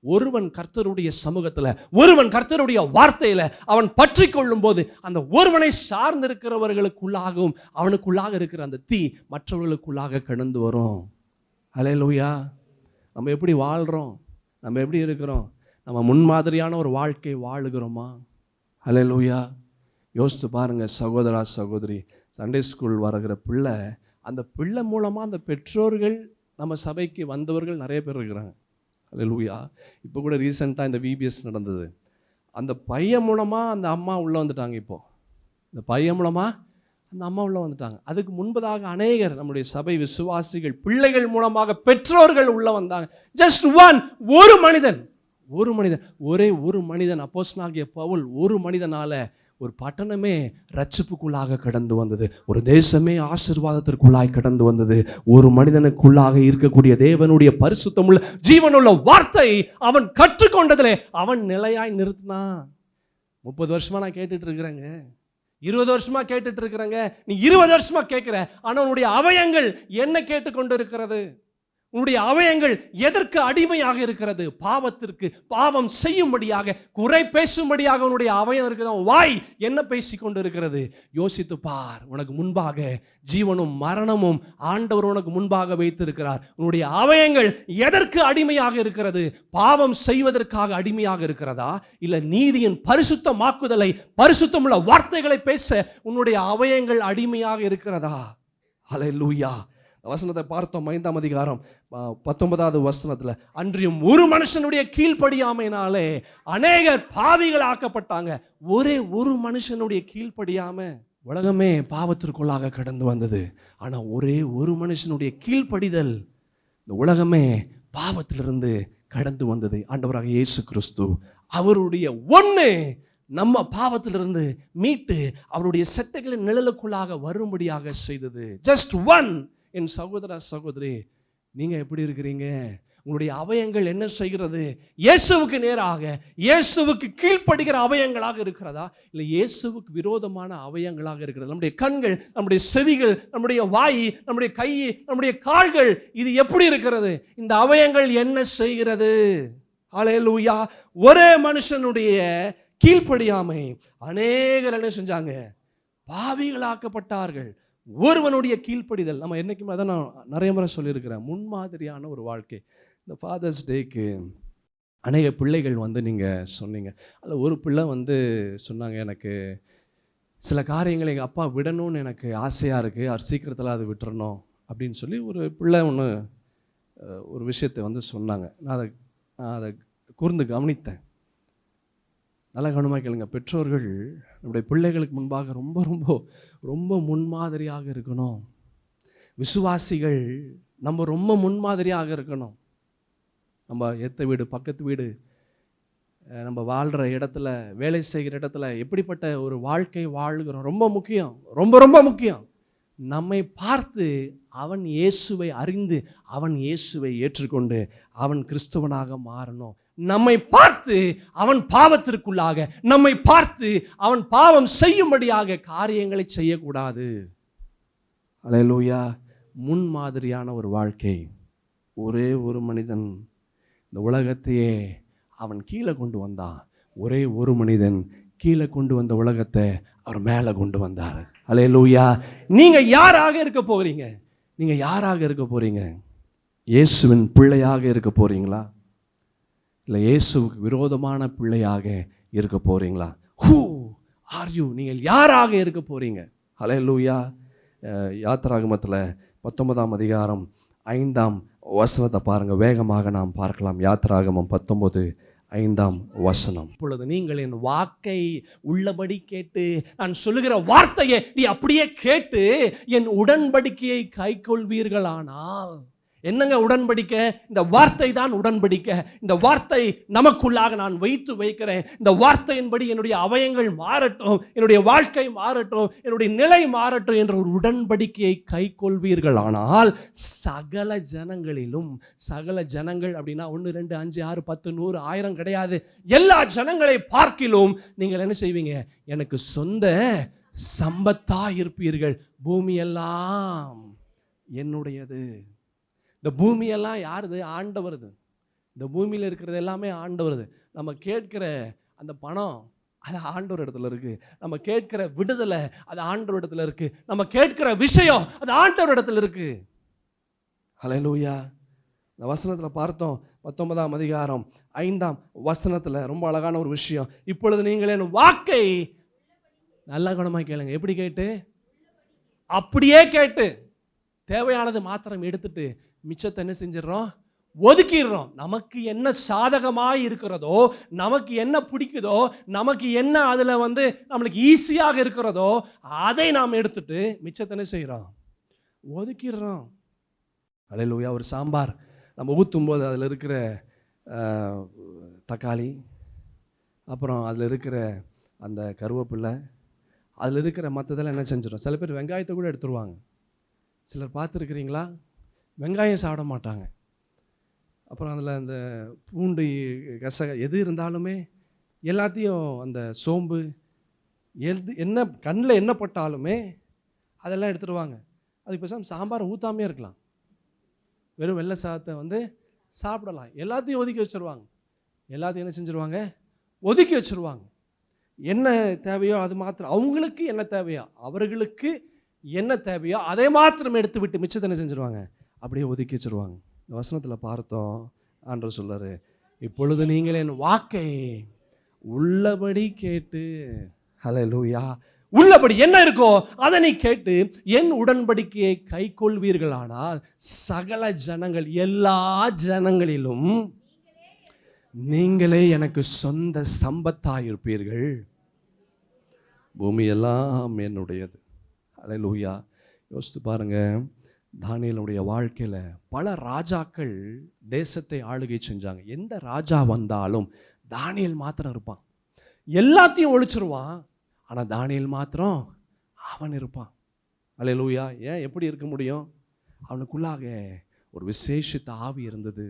ஒருவன் கர்த்தருடைய சமூகத்தில், ஒருவன் கர்த்தருடைய வார்த்தையில அவன் பற்றி கொள்ளும் போது அந்த ஒருவனை சார்ந்திருக்கிறவர்களுக்குள்ளாகவும் அவனுக்குள்ளாக இருக்கிற அந்த தீ மற்றவர்களுக்குள்ளாக கடந்து வரும். அல்லேலூயா. நம்ம எப்படி வாழ்கிறோம்? நம்ம எப்படி இருக்கிறோம்? நம்ம முன்மாதிரியான ஒரு வாழ்க்கை வாழுகிறோமா? அல்லேலூயா. யோசித்து பாருங்க சகோதரா சகோதரி, சண்டே ஸ்கூல் வருகிற பிள்ளை, அந்த பிள்ளை மூலமாக அந்த பெற்றோர்கள் நம்ம சபைக்கு வந்தவர்கள் நிறைய பேர் இருக்கிறாங்க. அல்லேலூயா. இப்போ கூட ரீசெண்டாக இந்த VBS நடந்தது. அந்த பையன் மூலமாக அந்த அம்மா உள்ளே வந்துட்டாங்க. இப்போது இந்த பையன் மூலமாக அந்த அம்மா உள்ள வந்துட்டாங்க. அதுக்கு முன்பதாக அநேகர் நம்முடைய சபை விசுவாசிகள் பிள்ளைகள் மூலமாக பெற்றோர்கள் உள்ள வந்தாங்க. ஜஸ்ட் ஒரு மனிதன் ஒரே ஒரு மனிதன் அப்போஸ்தலனாகிய பவுல் ஒரு மனிதனால ஒரு பட்டணமே ரட்சிப்புக்குள்ளாக கடந்து வந்தது. ஒரு தேசமே ஆசீர்வாதத்திற்குள்ளாய் கடந்து வந்தது. ஒரு மனிதனுக்குள்ளாக இருக்கக்கூடிய தேவனுடைய பரிசுத்தமுள்ள ஜீவனுள்ள வார்த்தை அவன் கற்றுக்கொண்டதிலே அவன் நிலையாய் நிறுத்தினான். 30 வருஷமா நான் கேட்டுட்டு இருக்கிறேங்க, 20 வருஷமா கேட்டுட்டு இருக்கிறேங்க, நீ 20 வருஷமா கேட்கிற. ஆனா உன்னுடைய அவயங்கள் என்ன கேட்டுக்கொண்டு இருக்கிறது? உன்னுடைய அவயங்கள் எதற்கு அடிமையாக இருக்கிறது? பாவத்திற்கு, பாவம் செய்யும்படியாக, குறை பேசும்படியாக உன்னுடைய அவயம் இருக்குது. வாய் என்ன பேசிக்கொண்டு இருக்கிறது? யோசித்து பார். உனக்கு முன்பாக ஜீவனும் மரணமும் ஆண்டவர் உனக்கு முன்பாக வைத்திருக்கிறார். உன்னுடைய அவயங்கள் எதற்கு அடிமையாக இருக்கிறது? பாவம் செய்வதற்காக அடிமையாக இருக்கிறதா, இல்ல நீதியின் பரிசுத்தமாக்குதலை, பரிசுத்தமுள்ள வார்த்தைகளை பேச உன்னுடைய அவயங்கள் அடிமையாக இருக்கிறதா? ஹல்லேலூயா. வசனத்தை பார்த்தோம், 5ஆம் அதிகாரம் 19வது வசனத்துல, அன்றியும் ஒரு மனுஷனுடைய கீழ்ப்படியாமையினாலே அநேகர் பாவிகள் ஆக்கப்பட்டாங்க. ஒரே ஒரு மனுஷனுடைய கீழ்ப்படியாம உலகமே பாவத்திற்குள்ளாக கடந்து வந்தது. ஆனா ஒரே ஒரு மனுஷனுடைய கீழ்ப்படிதல் இந்த உலகமே பாவத்திலிருந்து கடந்து வந்தது. ஆண்டவராக இயேசு கிறிஸ்து அவருடைய நம்ம பாவத்திலிருந்து மீட்டு அவருடைய சட்டைகளின் நிழலுக்குள்ளாக வரும்படியாக செய்தது. ஜஸ்ட் என் சகோதர சகோதரி, நீங்க எப்படி இருக்கிறீங்க? உங்களுடைய அவயங்கள் என்ன செய்கிறது? இயேசுவுக்கு நேராக, இயேசுவுக்கு கீழ்ப்படுகிற அவயங்களாக இருக்கிறதா, இல்லை இயேசுவுக்கு விரோதமான அவயங்களாக இருக்கிறதா? நம்முடைய கண்கள், நம்முடைய செவிகள், நம்முடைய வாய், நம்முடைய கை, நம்முடைய கால்கள், இது எப்படி இருக்கிறது? இந்த அவயங்கள் என்ன செய்கிறது? ஹல்லேலூயா. ஒரே மனுஷனுடைய கீழ்ப்படியாமை அநேகர் என்ன செஞ்சாங்க? பாவிகளாக்கப்பட்டார்கள். ஒருவனுடைய கீழ்ப்படிதல். நம்ம என்னைக்குமே அதான் நான் நிறைய முறை சொல்லியிருக்கிறேன், முன்மாதிரியான ஒரு வாழ்க்கை. இந்த ஃபாதர்ஸ் டேக்கு அநேக பிள்ளைகள் நீங்கள் சொன்னீங்க. அதில் ஒரு பிள்ளை சொன்னாங்க, எனக்கு சில காரியங்களை எங்கள் அப்பா விடணும்னு எனக்கு ஆசையாக இருக்குது, அவர் சீக்கிரத்தில் அதை விட்டுறணும் அப்படின்னு சொல்லி ஒரு பிள்ளை ஒரு விஷயத்தை சொன்னாங்க. நான் அதை கூர்ந்து கவனித்தேன். நல்லா கவனமாக கேளுங்க. பெற்றோர்கள் நம்முடைய பிள்ளைகளுக்கு முன்பாக ரொம்ப ரொம்ப ரொம்ப முன்மாதிரியாக இருக்கணும். விசுவாசிகள் நம்ம ரொம்ப முன்மாதிரியாக இருக்கணும். நம்ம எத்த வீடு, பக்கத்து வீடு, நம்ம வாழ்கிற இடத்துல, வேலை செய்கிற இடத்துல எப்படிப்பட்ட ஒரு வாழ்க்கை வாழ்கிறோம் ரொம்ப முக்கியம், ரொம்ப ரொம்ப முக்கியம். நம்மை பார்த்து அவன் இயேசுவை அறிந்து, அவன் இயேசுவை ஏற்றுக்கொண்டு அவன் கிறிஸ்தவனாக மாறணும். நம்மை பார்த்து அவன் பாவத்திற்குள்ளாக, நம்மை பார்த்து அவன் பாவம் செய்யும்படியாக காரியங்களை செய்யக்கூடாது. ஹல்லேலூயா. முன்மாதிரியான ஒரு வாழ்க்கை. ஒரே ஒரு மனிதன் இந்த உலகத்தையே அவன் கீழே கொண்டு வந்தான். ஒரே ஒரு மனிதன் கீழே கொண்டு வந்த உலகத்தை அவர் மேலே கொண்டு வந்தார். ஹல்லேலூயா. நீங்க யாராக இருக்க போகிறீங்க? நீங்க யாராக இருக்க போறீங்க? இயேசுவின் பிள்ளையாக இருக்க போறீங்களா, இல்லை இயேசுவுக்கு விரோதமான பிள்ளையாக இருக்க போறீங்களா? Who are you? நீங்கள் யாராக இருக்க போறீங்க? ஹல்லேலூயா. யாத்திராகமத்தில் 19ஆம் அதிகாரம் 5ஆம் வசனத்தை பாருங்க, வேகமாக நாம் பார்க்கலாம். யாத்திராகமம் 19:5 வசனம். இப்பொழுது நீங்கள் என் வாக்கை உள்ளபடி கேட்டு, நான் சொல்லுகிற வார்த்தையை நீ அப்படியே கேட்டு என் உடன்படிக்கையை கைக்கொள்வீர்களானால். என்னங்க உடன்படிக்கை? இந்த வார்த்தை தான் உடன்படிக்கை. இந்த வார்த்தை நமக்குள்ளாக நான் வைக்கிறேன். இந்த வார்த்தையின்படி என்னுடைய அவயங்கள் மாறட்டும், என்னுடைய வாழ்க்கை மாறட்டும், என்னுடைய நிலை மாறட்டும் என்ற ஒரு உடன்படிக்கையை கைக்கொள்வீர்களானால் சகல ஜனங்களிலும், சகல ஜனங்கள் அப்படின்னா 1 2 5 6 10 100 1000 கிடையாது, எல்லா ஜனங்களை பார்க்கிலும் நீங்கள் என்ன செய்வீங்க? எனக்கு சொந்த சம்பத்தா இருப்பீர்கள். பூமியெல்லாம் என்னுடையது. இந்த பூமியெல்லாம் யாருது? ஆண்டவருது. இந்த பூமியில் இருக்கிறது எல்லாமே ஆண்டவருது. நம்ம கேட்கிற அந்த பணம் அது ஆண்டவர் இடத்துல இருக்கு. நம்ம கேட்கிற விடுதலை அது ஆண்டவர் இடத்துல இருக்கு. நம்ம கேட்கிற விஷயம் அது ஆண்டவர் இடத்துல இருக்கு. ஹல்லேலூயா. இந்த வசனத்தில் பார்த்தோம், 19ஆம் அதிகாரம் 5ஆம் வசனத்தில் ரொம்ப அழகான ஒரு விஷயம். இப்பொழுது நீங்கள் என் வாக்கை நல்ல குணமாக கேளுங்க. எப்படி கேட்டு? அப்படியே கேட்டு தேவையானது மாத்திரம் எடுத்துட்டு மிச்சத்தை என்ன செஞ்சிடறோம்? ஒதுக்கிடுறோம். நமக்கு என்ன சாதகமாக இருக்கிறதோ, நமக்கு என்ன பிடிக்குதோ, நமக்கு என்ன அதில் நம்மளுக்கு ஈஸியாக இருக்கிறதோ அதை நாம் எடுத்துட்டு மிச்சத்தனை செய்கிறோம், ஒதுக்கிடுறோம். அல்லேலூயா. ஒரு சாம்பார் நம்ம ஊற்றும்போது அதில் இருக்கிற தக்காளி, அப்புறம் அதில் இருக்கிற அந்த கருவேப்பிலை, அதில் இருக்கிற மற்றதெல்லாம் என்ன செஞ்சிடும்? சில பேர் வெங்காயத்தை கூட எடுத்துருவாங்க. சிலர் பார்த்துருக்குறீங்களா? வெங்காயம் சாப்பிட மாட்டாங்க. அப்புறம் அதில் அந்த பூண்டு எது இருந்தாலுமே எல்லாத்தையும், அந்த சோம்பு என்ன கண்ணில் என்ன பட்டாலுமே அதெல்லாம் எடுத்துருவாங்க. அதுக்கு பேசாமல் சாம்பார் ஊற்றாமே இருக்கலாம், வெறும் வெள்ளை சாதத்தை சாப்பிடலாம். எல்லாத்தையும் ஒதுக்கி வச்சுருவாங்க. எல்லாத்தையும் என்ன செஞ்சுருவாங்க? ஒதுக்கி வச்சுருவாங்க. என்ன தேவையோ அது மாத்திரம், அவங்களுக்கு என்ன தேவையோ, அவர்களுக்கு என்ன தேவையோ அதை மாத்திரம் எடுத்து விட்டு மிச்சத்தை என்ன செஞ்சுருவாங்க? அப்படியே ஒதுக்கி வச்சுருவாங்க. இந்த வசனத்தில் பார்த்தோம், ஆண்டவர் சொல்றாரு, இப்பொழுது நீங்கள் என் வாக்கை உள்ளபடி கேட்டு, ஹல்லேலூயா, உள்ளபடி என்ன இருக்கோ அதை நீ கேட்டு என் உடன்படிக்கையை கை கொள்வீர்களானால் சகல ஜனங்கள், எல்லா ஜனங்களிலும் நீங்களே எனக்கு சொந்த சம்பத்தாயிருப்பீர்கள். பூமி எல்லாம் என்னுடையது. ஹல்லேலூயா. யோசித்து பாருங்க, தானியேலுடைய வாழ்க்கையில் பல ராஜாக்கள் தேசத்தை ஆளுகை செஞ்சாங்க. எந்த ராஜா வந்தாலும் தானியேல் மாத்திரம் இருப்பான். எல்லாத்தையும் ஒழிச்சிருவான், ஆனால் தானியேல் மாத்திரம் அவன் இருப்பான். அல்லேலூயா. ஏன், எப்படி இருக்க முடியும்? அவனுக்குள்ளாக ஒரு விசேஷித்த ஆவி இருந்தது.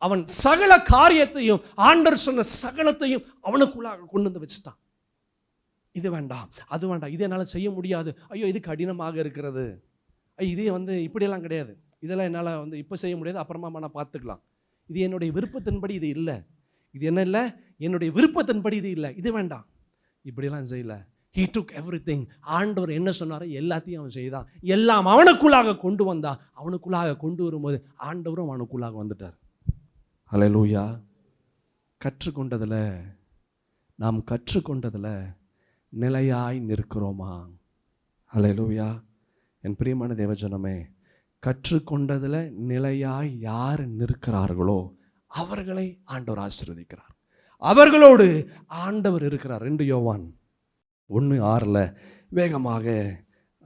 அவன் சகல காரியத்தையும், ஆண்டவர் சொன்ன சகலத்தையும் அவனுக்குள்ளாக கொண்டு வந்து வச்சுட்டான். இது வேண்டாம், அது வேண்டாம், இது என்னால் செய்ய முடியாது, ஐயோ இது கடினமாக இருக்கிறது, இதே இப்படியெல்லாம் கிடையாது, இதெல்லாம் என்னால் இப்போ செய்ய முடியாது, அப்புறமா நான் பார்த்துக்கலாம், இது என்னுடைய விருப்பத்தின்படி இது இல்லை, இது என்ன இல்லை, என்னுடைய விருப்பத்தின்படி இது இல்லை, இது வேண்டாம், இப்படியெல்லாம் செய்யலை. He took everything. ஆண்டவர் என்ன சொன்னாரோ எல்லாத்தையும் அவன் செய்தான். எல்லாம் அவனுக்குள்ளாக கொண்டு வந்தான். அவனுக்குள்ளாக கொண்டு வரும்போது ஆண்டவரும் அவனுக்குள்ளாக வந்துட்டார். ஹல்லேலூயா. நாம் கற்றுக்கொண்டதில் நிலையாய் நிற்கிறோமா? ஹல்லேலூயா. என் பிரியமான தேவஜனமே, கற்றுக்கொண்டதில் நிலையாய் யார் நிற்கிறார்களோ அவர்களை ஆண்டவர் ஆசீர்வதிக்கிறார். அவர்களோடு ஆண்டவர் இருக்கிறார். 2 யோவான் 1:6 வேகமாக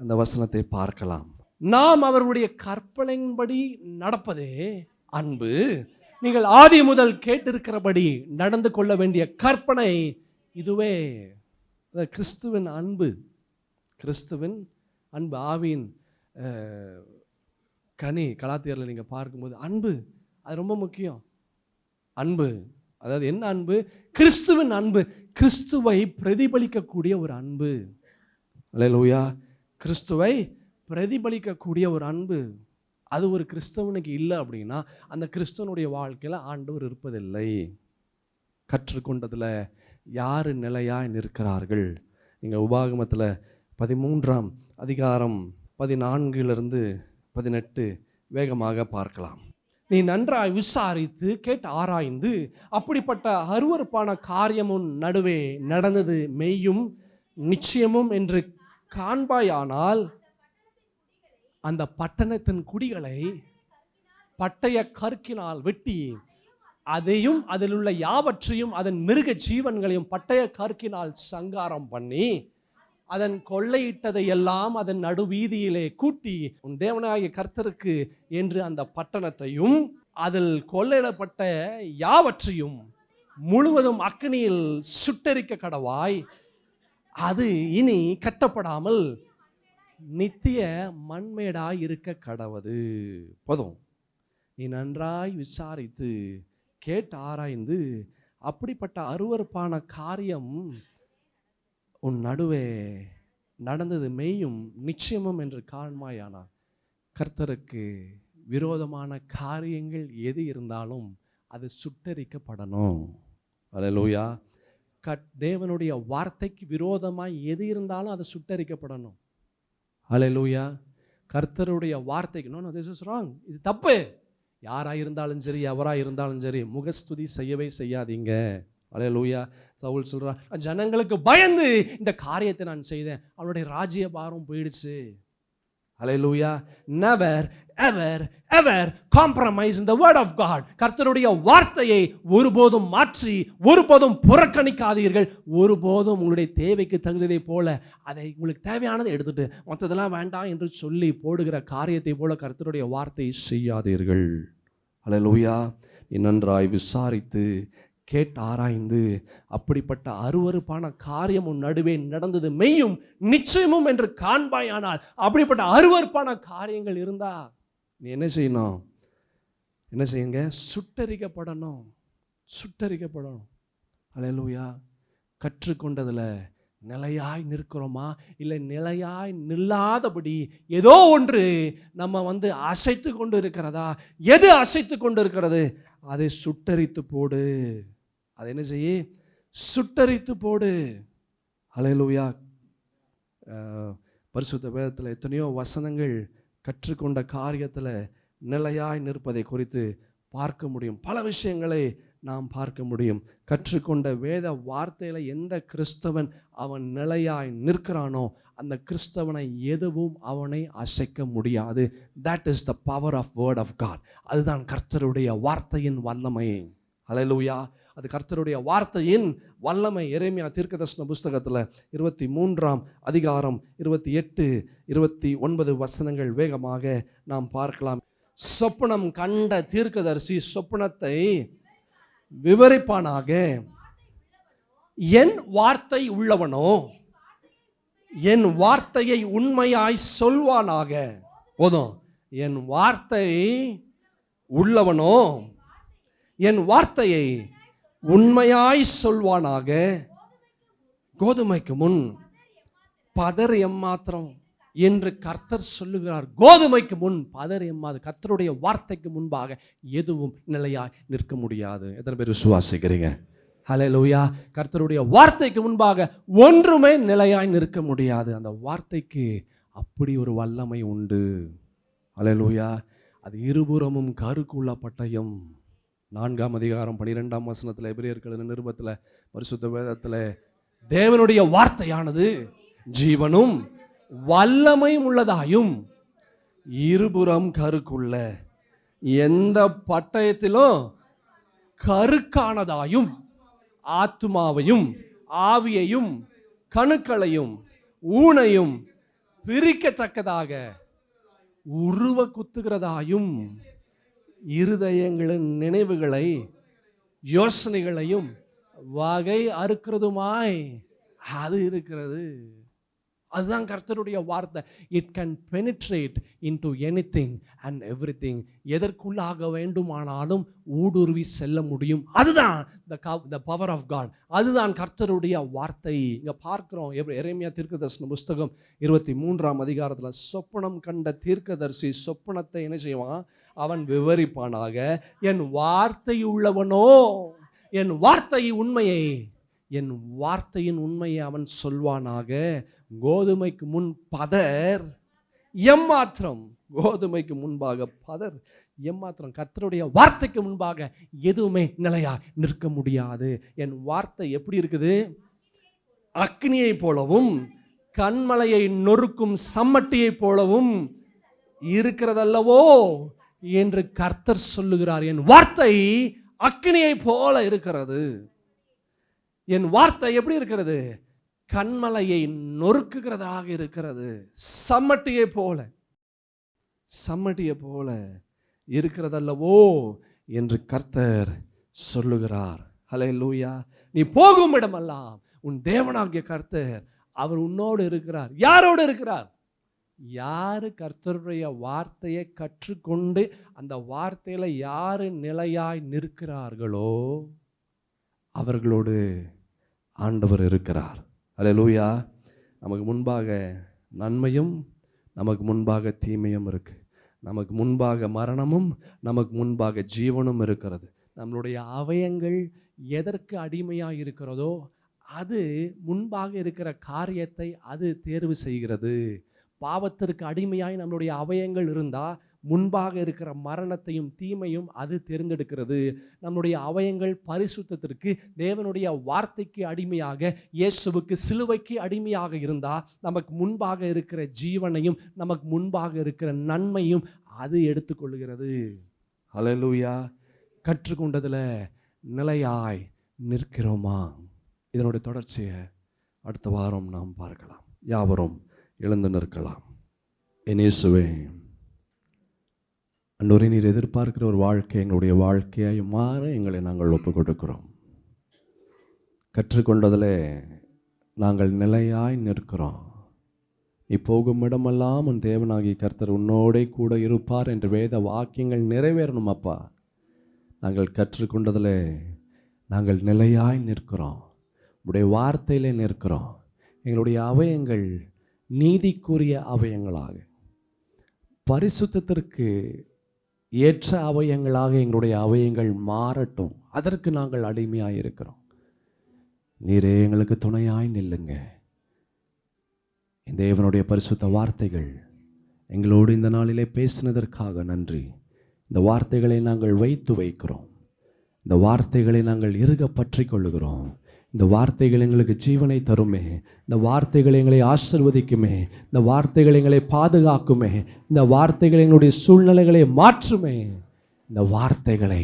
அந்த வசனத்தை பார்க்கலாம். நாம் அவருடைய கற்பனையின்படி நடப்பதே அன்பு. நீங்கள் ஆதி முதல் கேட்டிருக்கிறபடி நடந்து கொள்ள வேண்டிய கற்பனை இதுவே. கிறிஸ்துவின் அன்பு, கிறிஸ்துவின் அன்பு, ஆவியின் கனி. கலாத்தியரில் நீங்கள் பார்க்கும்போது அன்பு அது ரொம்ப முக்கியம். அன்பு அதாவது என்ன அன்பு? கிறிஸ்துவின் அன்பு, கிறிஸ்துவை பிரதிபலிக்கக்கூடிய ஒரு அன்பு. அல்லேலூயா. கிறிஸ்துவை பிரதிபலிக்கக்கூடிய ஒரு அன்பு. அது ஒரு கிறிஸ்தவனுக்கு இல்லை அப்படின்னா அந்த கிறிஸ்தவனுடைய வாழ்க்கையில் ஆண்டவர் இருப்பதில்லை. கற்றுக்கொண்டதில் யார் நிலையாய் நிற்கிறார்கள்? நீங்கள் உபாகமத்தில் 13ஆம் அதிகாரம் 14-18 வேகமாக பார்க்கலாம். நீ நன்றாய் விசாரித்து கேட்டு ஆராய்ந்து அப்படிப்பட்ட அருவருப்பான காரியம் உன் நடுவே நடந்தது மெய்யும் நிச்சயமும் என்று காண்பாயானால் அந்த பட்டணத்தின் குடிகளை பட்டய கற்கினால் வெட்டி அதையும் அதில் உள்ள யாவற்றையும் அதன் மிருக ஜீவன்களையும் பட்டய கற்கினால் சங்காரம் பண்ணி அதன் கொள்ளையிட்டதை எல்லாம் அதன் நடுவீதியிலே கூட்டி உன் தேவனாகிய கர்த்தருக்கு என்று அந்த பட்டணத்தையும் அதில் கொள்ளையிடப்பட்ட யாவற்றையும் முழுவதும் அக்கினியில் சுட்டெரிக்க கடவாய். அது இனி கட்டப்படாமல் நித்திய மண்மேடாய் இருக்க கடவது. போதும். நீ நன்றாய் விசாரித்து கேட்டு ஆராய்ந்து அப்படிப்பட்ட அருவருப்பான காரியம் உன் நடுவே நடந்தது மெய்யும் நிச்சயமும் என்று காண்பாயானால் கர்த்தருக்கு விரோதமான காரியங்கள் எது இருந்தாலும் அது சுட்டரிக்கப்படணும். அல்லேலூயா. தேவனுடைய வார்த்தைக்கு விரோதமாய் எது இருந்தாலும் அது சுட்டரிக்கப்படணும். அல்லேலூயா. கர்த்தருடைய வார்த்தைக்கு நோ திஸ் இஸ் ராங், இது தப்பு. யாராக இருந்தாலும் சரி, எவராக இருந்தாலும் சரி, முகஸ்துதி செய்யவே செய்யாதீங்க. அல்லேலூயா. சவுல் சொல்றான், ஜனங்களுக்கு பயந்து இந்த காரியத்தை நான் செய்தேன், அவனுடைய ராஜ்ய பாரம் போயிடுச்சு. Hallelujah. Never ever ever compromise in the word of God. கர்த்தருடைய வார்த்தையை ஒருபோதும் மாற்றி ஒருபோதும் புறக்கணிக்காதீர்கள். ஒருபோதும் உங்களுடைய தேவைக்கு தகுந்ததை போல அதை உங்களுக்கு தேவையானதை எடுத்துட்டு மற்றதெல்லாம் வேண்டாம் என்று சொல்லி போடுகிற காரியத்தை போல கர்த்தருடைய வார்த்தையை செய்யாதீர்கள். ஹல்லேலூயா. நீ நன்றாய் விசாரித்து கேட்டு ஆராய்ந்து அப்படிப்பட்ட அருவருப்பான காரியம் உன் நடுவே நடந்தது மெய்யும் நிச்சயமும் என்று காண்பாயானால், அப்படிப்பட்ட அருவருப்பான காரியங்கள் இருந்தா நீ என்ன செய்யணும்? என்ன செய்யுங்க? சுட்டரிக்கப்படணும். சுட்டரிக்கப்படணும். ஹல்லேலூயா. கற்றுக்கொண்டதுல நிலையாய் நிற்கிறோமா, இல்லை நிலையாய் நில்லாதபடி ஏதோ ஒன்று நம்ம அசைத்து கொண்டு இருக்கிறதா? எது அசைத்து கொண்டு இருக்கிறது? அதை சுட்டரித்து போடு. அதை என்ன செய்ய? சுட்டரித்து போடு. ஹல்லேலூயா. பரிசுத்த வேதத்தில் எத்தனையோ வசனங்கள் கற்றுக்கொண்ட காரியத்தில் நிலையாய் நிற்பதை குறித்து பார்க்க முடியும். பல விஷயங்களை நாம் பார்க்க முடியும். கற்றுக்கொண்ட வேத வார்த்தையில் எந்த கிறிஸ்தவன் அவன் நிலையாய் நிற்கிறானோ அந்த கிறிஸ்தவனை எதுவும் அவனை அசைக்க முடியாது. That is the power of word of God. அதுதான் கர்த்தருடைய வார்த்தையின் வல்லமை. ஹல்லேலூயா. அது கர்த்தருடைய வார்த்தையின் வல்லமை. எரேமியா தீர்க்கதரிசன புஸ்தகத்தில் 23ஆம் அதிகாரம் 28, 29 வசனங்கள் வேகமாக நாம் பார்க்கலாம். சொப்பனம் கண்ட தீர்க்கதரிசி சொப்பனத்தை விவரிப்பானாக. என் வார்த்தை உள்ளவனோ என் வார்த்தையை உண்மையாய் சொல்வானாக. போதும். என் வார்த்தை உள்ளவனோ என் வார்த்தையை உண்மையாய் சொல்வானாக. கோதுமைக்கு முன் பதர் எம்மாத்திரம் என்று கர்த்தர் சொல்லுகிறார். கோதுமைக்கு முன் பதர் எம்மாது. கர்த்தருடைய வார்த்தைக்கு முன்பாக எதுவும் நிலையாய் நிற்க முடியாது. எத்தனை பேர் விசுவாசிக்கிறீங்க? ஹல்லேலூயா. கர்த்தருடைய வார்த்தைக்கு முன்பாக ஒன்றுமே நிலையாய் நிற்க முடியாது. அந்த வார்த்தைக்கு அப்படி ஒரு வல்லமை உண்டு. ஹல்லேலூயா. அது இருபுறமும் கருக்குள்ள பட்டயம். 4ஆம் அதிகாரம் 12ஆம் வசனத்தில் எபிரேயர்கள் நிருபத்தில் பரிசுத்த வேதத்தில் தேவனுடைய வார்த்தையானது ஜீவனும் வல்லமையும் உள்ளதாயும் இருபுறம் கருக்குள்ள எந்த பட்டயத்திலும் கருக்கானதாயும் ஆத்துமாவையும் ஆவியையும் கணுக்களையும் ஊனையும் பிரிக்கத்தக்கதாக உருவ குத்துகிறதாயும் இருதயங்களின் நினைவுகளை யோசனைகளையும் வகை அறுக்கிறதுமாய் அது இருக்கிறது. அதுதான் கர்த்தருடைய வார்த்தை. It can penetrate into anything and everything. எதற்குள்ளாக வேண்டுமானாலும் ஊடுருவி செல்ல முடியும். அதுதான் the power of God. அதுதான் கர்த்தருடைய வார்த்தை. இங்க பார்க்கிறோம். எரேமியா தீர்க்கதரிசன புஸ்தகம் 23ஆம் அதிகாரத்தில் சொப்பனம் கண்ட தீர்க்கதரிசி சொப்பனத்தை என்ன செய்வான்? அவன் விவரிப்பானாக. என் வார்த்தை உள்ளவனோ என் வார்த்தையின் உண்மையை அவன் சொல்வானாக. கோதுமைக்கு முன் பதர் எம்மாத்திரம். கோதுமைக்கு முன்பாக பதர் எம்மாத்திரம். கர்த்தருடைய வார்த்தைக்கு முன்பாக எதுவுமே நிலையா நிற்க முடியாது. என் வார்த்தை எப்படி இருக்குது? அக்னியை போலவும் கண்மலையை நொறுக்கும் சம்மட்டியை போலவும் இருக்கிறதல்லவோ என்று கர்த்தர் சொல்லுகிறார். என் வார்த்தை அக்னியை போல இருக்கிறது. என் வார்த்தை எப்படி இருக்கிறது? கண்மலையை நொறுக்குகிறதாக இருக்கிறது. சம்மட்டியை போல இருக்கிறதல்லவோ என்று கர்த்தர் சொல்லுகிறார். ஹல்லேலூயா. நீ போகும் இடமெல்லாம் உன் தேவனாகிய கர்த்தர் அவர் உன்னோடு இருக்கிறார். யாரோடு இருக்கிறார்? யாரு கர்த்தருடைய வார்த்தையை கற்றுக்கொண்டு அந்த வார்த்தையில யாரு நிலையாய் நிற்கிறார்களோ அவர்களோடு ஆண்டவர் இருக்கிறார். ஹல்லேலூயா. நமக்கு முன்பாக நன்மையும் நமக்கு முன்பாக தீமையும் இருக்கு. நமக்கு முன்பாக மரணமும் நமக்கு முன்பாக ஜீவனும் இருக்கிறது. நம்மளுடைய அவயங்கள் எதற்கு அடிமையாக இருக்கிறதோ அது முன்பாக இருக்கிற காரியத்தை அது தேர்வு செய்கிறது. பாவத்திற்கு அடிமையாய் நம்மளுடைய அவயங்கள் இருந்தால் முன்பாக இருக்கிற மரணத்தையும் தீமையும் அது தேர்ந்தெடுக்கிறது. நம்முடைய அவயங்கள் பரிசுத்தத்திற்கு, தேவனுடைய வார்த்தைக்கு அடிமையாக, இயேசுவுக்கு சிலுவைக்கு அடிமையாக இருந்தால் நமக்கு முன்பாக இருக்கிற ஜீவனையும் நமக்கு முன்பாக இருக்கிற நன்மையும் அது எடுத்துக்கொள்கிறது. ஹல்லேலூயா. கற்றுக்கொண்டதில் நிலையாய் நிற்கிறோமா? இதனுடைய தொடர்ச்சியை அடுத்த வாரம் நாம் பார்க்கலாம். யாவரும் எழுந்து நிற்கலாம். என் இயேசுவே, அன்றொரு நீர் எதிர்பார்க்கிற ஒரு வாழ்க்கை எங்களுடைய வாழ்க்கையாய் மாற எங்களை நாங்கள் ஒப்புக் கொடுக்கிறோம். கற்றுக்கொண்டதில் நாங்கள் நிலையாய் நிற்கிறோம். நீ போகும் இடமெல்லாம் உன் தேவனாகிய கர்த்தர் உன்னோடே கூட இருப்பார் என்ற வேத வாக்கியங்கள் நிறைவேறணும். அப்பா, நாங்கள் கற்றுக்கொண்டதில் நாங்கள் நிலையாய் நிற்கிறோம். உடைய வார்த்தையிலே நிற்கிறோம். எங்களுடைய அவயங்கள் நீதிக்குரிய அவயங்களாக, பரிசுத்தத்திற்கு ஏற்ற அவயங்களாக எங்களுடைய அவயங்கள் மாறட்டும். அதற்கு நாங்கள் அடிமையாக இருக்கிறோம். நீரே எங்களுக்கு துணையாய் நில்லுங்க. இந்த தேவனுடைய பரிசுத்த வார்த்தைகள் எங்களோடு இந்த நாளிலே பேசினதற்காக நன்றி. இந்த வார்த்தைகளை நாங்கள் வைத்து வைக்கிறோம். இந்த வார்த்தைகளை நாங்கள் இறுக பற்றி கொள்ளுகிறோம். இந்த வார்த்தைகள் எங்களுக்கு ஜீவனை தருமே. இந்த வார்த்தைகள் எங்களை ஆசீர்வதிக்குமே. இந்த வார்த்தைகள் எங்களை பாதுகாக்குமே. இந்த வார்த்தைகள் எங்களுடைய சூழ்நிலைகளை மாற்றுமே. இந்த வார்த்தைகளை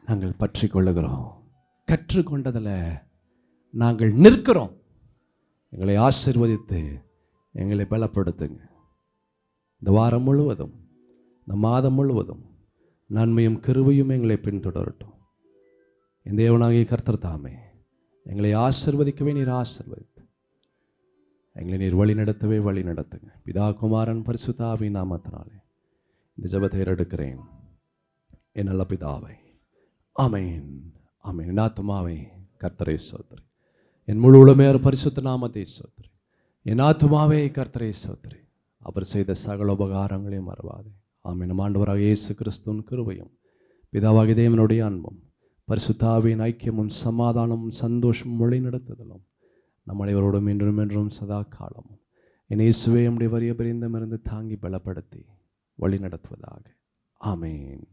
நாங்கள் பற்றி கொள்ளுகிறோம். கற்றுக்கொண்டதில் நாங்கள் நிற்கிறோம். எங்களை ஆசீர்வதித்து எங்களை பலப்படுத்துங்க. இந்த வாரம் முழுவதும், இந்த மாதம் முழுவதும் நன்மையும் கிருபையும் எங்களை பின்தொடரட்டும். என் தேவனாகிய கர்த்தர் தாமே எங்களை ஆசீர்வதிக்கவே நீர் ஆசீர்வதித்து எங்களை நீர் வழி நடத்தவே வழி நடத்துங்க. பிதா, குமாரன், பரிசுத்த ஆவியின் நாமத்தினாலே இந்த ஜெபத்தை எடுக்கிறேன் என் நல்ல பிதாவே. ஆமென், ஆமென். என் ஆத்துமாவே கர்த்தரை ஸ்தோத்திரி. என் முழு உளமே பரிசுத்த நாமத்தை ஸ்தோத்திரி. என் ஆத்துமாவே கர்த்தரை ஸ்தோத்திரி. அவர் செய்த சகல உபகாரங்களையும் மறவாதே. ஆமென். நம் ஆண்டவராக இயேசு கிறிஸ்துவின் கிருபையும், பிதாவாகிய தேவனுடைய அன்பும், பரிசுத்த ஆவியின் ஐக்கியமும், சமாதானமும், சந்தோஷமும், வழி நடத்துதலும் நம் அனைவரோடும் இன்றும் என்றும் சதா காலமும் என் இயேசுவே நம்முடைய வரிய பரிந்தமிருந்து தாங்கி பலப்படுத்தி வழி நடத்துவதாக. ஆமென்.